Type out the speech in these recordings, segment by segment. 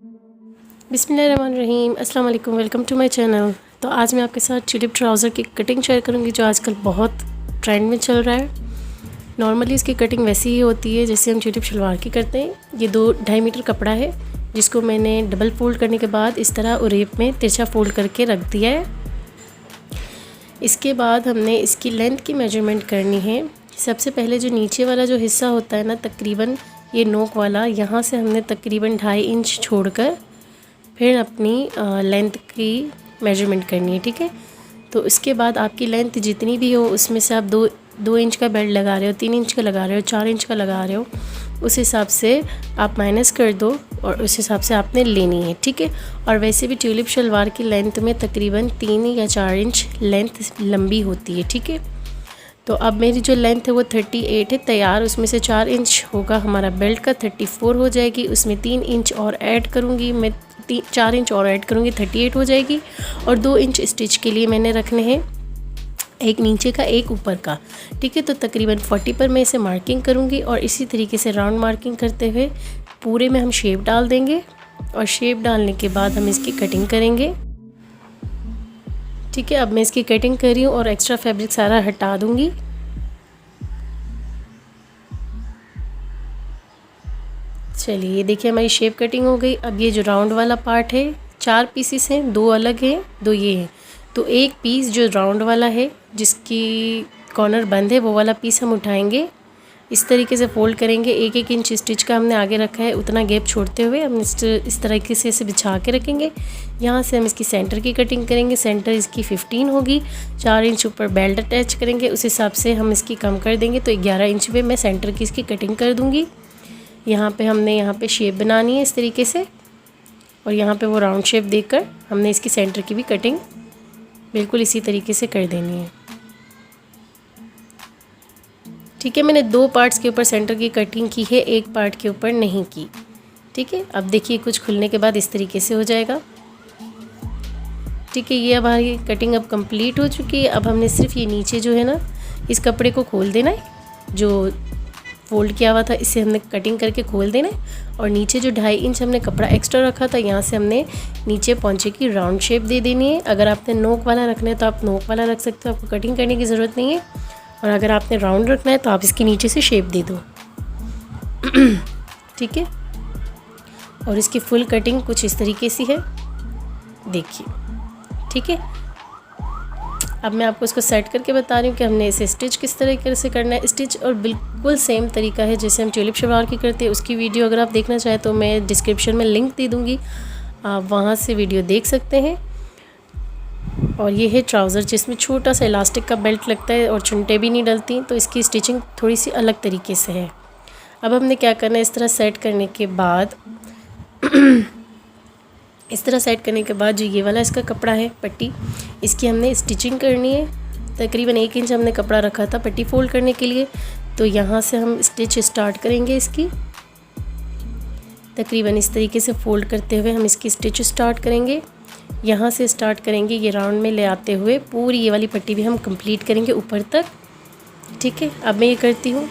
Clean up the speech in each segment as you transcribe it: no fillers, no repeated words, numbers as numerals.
बिस्मिल्लाहिर्रहमानिर्रहीम, अस्सलाम वालेकुम, वेलकम टू माय चैनल। तो आज मैं आपके साथ ट्यूलिप ट्राउज़र की कटिंग शेयर करूंगी जो आजकल बहुत ट्रेंड में चल रहा है। नॉर्मली इसकी कटिंग वैसी ही होती है जैसे हम ट्यूलिप शलवार की करते हैं। ये 2-2.5 मीटर कपड़ा है जिसको मैंने डबल फोल्ड करने के बाद इस तरह उरेप में तिरछा फोल्ड करके रख दिया है। इसके बाद हमने इसकी लेंथ की मेजरमेंट करनी है। सबसे पहले जो नीचे वाला जो हिस्सा होता है ना, तकरीबन ये नोक वाला, यहाँ से हमने तकरीबन 2.5 इंच छोड़कर फिर अपनी लेंथ की मेजरमेंट करनी है। ठीक है, तो इसके बाद आपकी लेंथ जितनी भी हो उसमें से आप 2 इंच का बेल्ट लगा रहे हो, 3 इंच का लगा रहे हो, 4 इंच का लगा रहे हो, उस हिसाब से आप माइनस कर दो और उस हिसाब से आपने लेनी है। ठीक है, और वैसे भी ट्यूलिप शलवार की लेंथ में तकरीबन 3 या 4 इंच लेंथ लंबी होती है। ठीक है, तो अब मेरी जो लेंथ है वो 38 है तैयार। उसमें से 4 इंच होगा हमारा बेल्ट का, 34 हो जाएगी। उसमें 3 इंच और ऐड करूँगी मैं, 4 इंच और ऐड करूँगी, 38 हो जाएगी। और 2 इंच स्टिच के लिए मैंने रखने हैं, एक नीचे का एक ऊपर का। ठीक है, तो तकरीबन 40 पर मैं इसे मार्किंग करूँगी और इसी तरीके से राउंड मार्किंग करते हुए पूरे में हम शेप डाल देंगे और शेप डालने के बाद हम इसकी कटिंग करेंगे। ठीक है, अब मैं इसकी कटिंग कर रही हूँ और एक्स्ट्रा फैब्रिक सारा हटा दूँगी। चलिए, ये देखिए हमारी शेप कटिंग हो गई। अब ये जो राउंड वाला पार्ट है, 4 पीसेस हैं, 2 अलग हैं, 2 ये हैं। तो एक पीस जो राउंड वाला है जिसकी कॉर्नर बंद है वो वाला पीस हम उठाएंगे, इस तरीके से फोल्ड करेंगे। 1-1 इंच स्टिच का हमने आगे रखा है, उतना गैप छोड़ते हुए हम इस तरीके से इसे बिछा के रखेंगे। यहाँ से हम इसकी सेंटर की कटिंग करेंगे। सेंटर इसकी 15 होगी। 4 इंच ऊपर बेल्ट अटैच करेंगे, उस हिसाब से हम इसकी कम कर देंगे। तो 11 इंच पे मैं सेंटर की इसकी कटिंग कर दूँगी। यहाँ पे हमने यहाँ पे शेप बनानी है इस तरीके से, और यहाँ पे वो राउंड शेप देकर हमने इसकी सेंटर की भी कटिंग बिल्कुल इसी तरीके से कर देनी है। ठीक है, मैंने 2 पार्ट्स के ऊपर सेंटर की कटिंग की है, एक पार्ट के ऊपर नहीं की। ठीक है, अब देखिए कुछ खुलने के बाद इस तरीके से हो जाएगा। ठीक है, ये अब हमारी कटिंग अब कंप्लीट हो चुकी है। अब हमने सिर्फ ये नीचे जो है ना, इस कपड़े को खोल देना है, जो फोल्ड किया हुआ था इसे हमने कटिंग करके खोल देना है। और नीचे जो 2.5 इंच हमने कपड़ा एक्स्ट्रा रखा था, यहाँ से हमने नीचे पहुँचे की राउंड शेप दे देनी है। अगर आपने नोक वाला रखना है तो आप नोक वाला रख सकते हो, आपको कटिंग करने की ज़रूरत नहीं है। और अगर आपने राउंड रखना है तो आप इसके नीचे से शेप दे दो। ठीक है, और इसकी फुल कटिंग कुछ इस तरीके से है, देखिए। ठीक है, अब मैं आपको इसको सेट करके बता रही हूँ कि हमने इसे स्टिच किस तरीके से करना है। स्टिच और बिल्कुल सेम तरीका है जैसे हम ट्यूलिप शलवार की करते हैं। उसकी वीडियो अगर आप देखना चाहें तो मैं डिस्क्रिप्शन में लिंक दे दूँगी, आप वहाँ से वीडियो देख सकते हैं। और ये है ट्राउज़र जिसमें छोटा सा इलास्टिक का बेल्ट लगता है और चुनटे भी नहीं डलती, तो इसकी स्टिचिंग थोड़ी सी अलग तरीके से है। अब हमने क्या करना है, इस तरह सेट करने के बाद जो ये वाला इसका कपड़ा है पट्टी, इसकी हमने स्टिचिंग करनी है। तकरीबन 1 इंच हमने कपड़ा रखा था पट्टी फोल्ड करने के लिए, तो यहाँ से हम स्टिच स्टार्ट करेंगे। इसकी तकरीबन इस तरीके से फोल्ड करते हुए हम इसकी स्टिच स्टार्ट करेंगे। यहाँ से स्टार्ट करेंगे, ये राउंड में ले आते हुए पूरी ये वाली पट्टी भी हम कंप्लीट करेंगे ऊपर तक। ठीक है, अब मैं ये करती हूँ,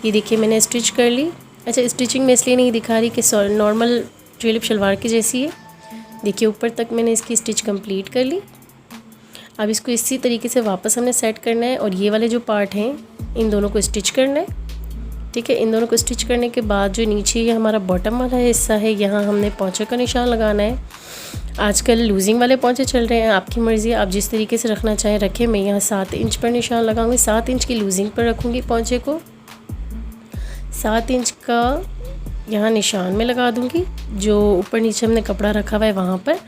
ये देखिए मैंने स्टिच कर ली। अच्छा, स्टिचिंग मैं इसलिए नहीं दिखा रही कि नॉर्मल ट्यूलिप शलवार की जैसी है। देखिए ऊपर तक मैंने इसकी स्टिच कंप्लीट कर ली। अब इसको इसी तरीके से वापस हमने सेट करना है और ये वाले जो पार्ट हैं इन दोनों को स्टिच करना है। ठीक है, इन दोनों को स्टिच करने के बाद जो नीचे ये हमारा बॉटम वाला हिस्सा है, यहाँ हमने पोंचे का निशान लगाना है। आजकल लूजिंग वाले पोंचे चल रहे हैं, आपकी मर्ज़ी, आप जिस तरीके से रखना चाहें रखें। मैं यहाँ 7 इंच पर निशान लगाऊंगी, 7 इंच की लूजिंग पर रखूँगी पोंचे को। 7 इंच का यहाँ निशान में लगा दूँगी, जो ऊपर नीचे हमने कपड़ा रखा हुआ है वहाँ पर।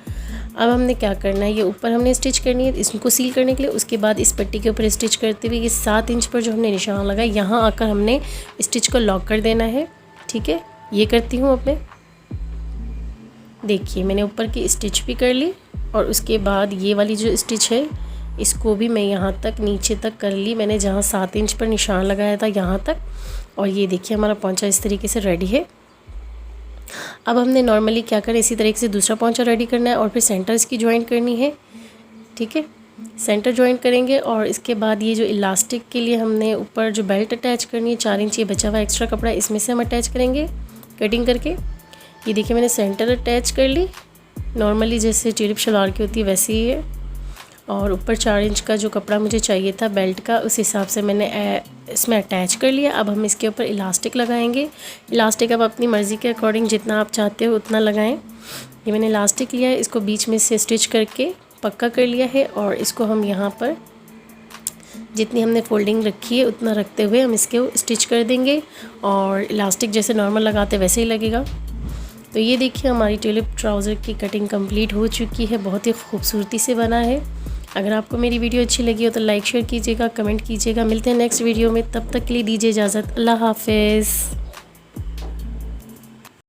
अब हमने क्या करना है, ये ऊपर हमने स्टिच करनी है इसको सील करने के लिए। उसके बाद इस पट्टी के ऊपर स्टिच करते हुए ये 7 इंच पर जो हमने निशान लगाया, यहाँ आकर हमने स्टिच को लॉक कर देना है। ठीक है, ये करती हूँ अब मैं। देखिए मैंने ऊपर की स्टिच भी कर ली और उसके बाद ये वाली जो स्टिच है इसको भी मैं यहाँ तक नीचे तक कर ली मैंने, जहाँ 7 इंच पर निशान लगाया था यहाँ तक। और ये देखिए हमारा पोंचा इस तरीके से रेडी है। अब हमने नॉर्मली क्या करें, इसी तरीके से दूसरा पोंचा रेडी करना है और फिर सेंटर इसकी ज्वाइंट करनी है। ठीक है, सेंटर ज्वाइंट करेंगे और इसके बाद ये जो इलास्टिक के लिए हमने ऊपर जो बेल्ट अटैच करनी है, 4 इंच ये बचा हुआ एक्स्ट्रा कपड़ा इसमें से हम अटैच करेंगे कटिंग करके। ये देखिए मैंने सेंटर अटैच कर ली, नॉर्मली जैसे ट्यूलिप शलवार की होती है वैसे ही है। और ऊपर 4 इंच का जो कपड़ा मुझे चाहिए था बेल्ट का, उस हिसाब से मैंने इसमें अटैच कर लिया। अब हम इसके ऊपर इलास्टिक लगाएंगे। इलास्टिक अब अपनी मर्ज़ी के अकॉर्डिंग जितना आप चाहते हो उतना लगाएं। ये मैंने इलास्टिक लिया है, इसको बीच में से स्टिच करके पक्का कर लिया है। और इसको हम यहाँ पर जितनी हमने फोल्डिंग रखी है उतना रखते हुए हम इसके स्टिच कर देंगे। और इलास्टिक जैसे नॉर्मल लगाते वैसे ही लगेगा। तो ये देखिए हमारी ट्यूलिप ट्राउज़र की कटिंग कंप्लीट हो चुकी है, बहुत ही खूबसूरती से बना है। अगर आपको मेरी वीडियो अच्छी लगी हो तो लाइक शेयर कीजिएगा, कमेंट कीजिएगा। मिलते हैं नेक्स्ट वीडियो में, तब तक के लिए दीजिए इजाज़त। अल्लाह हाफ़िज़।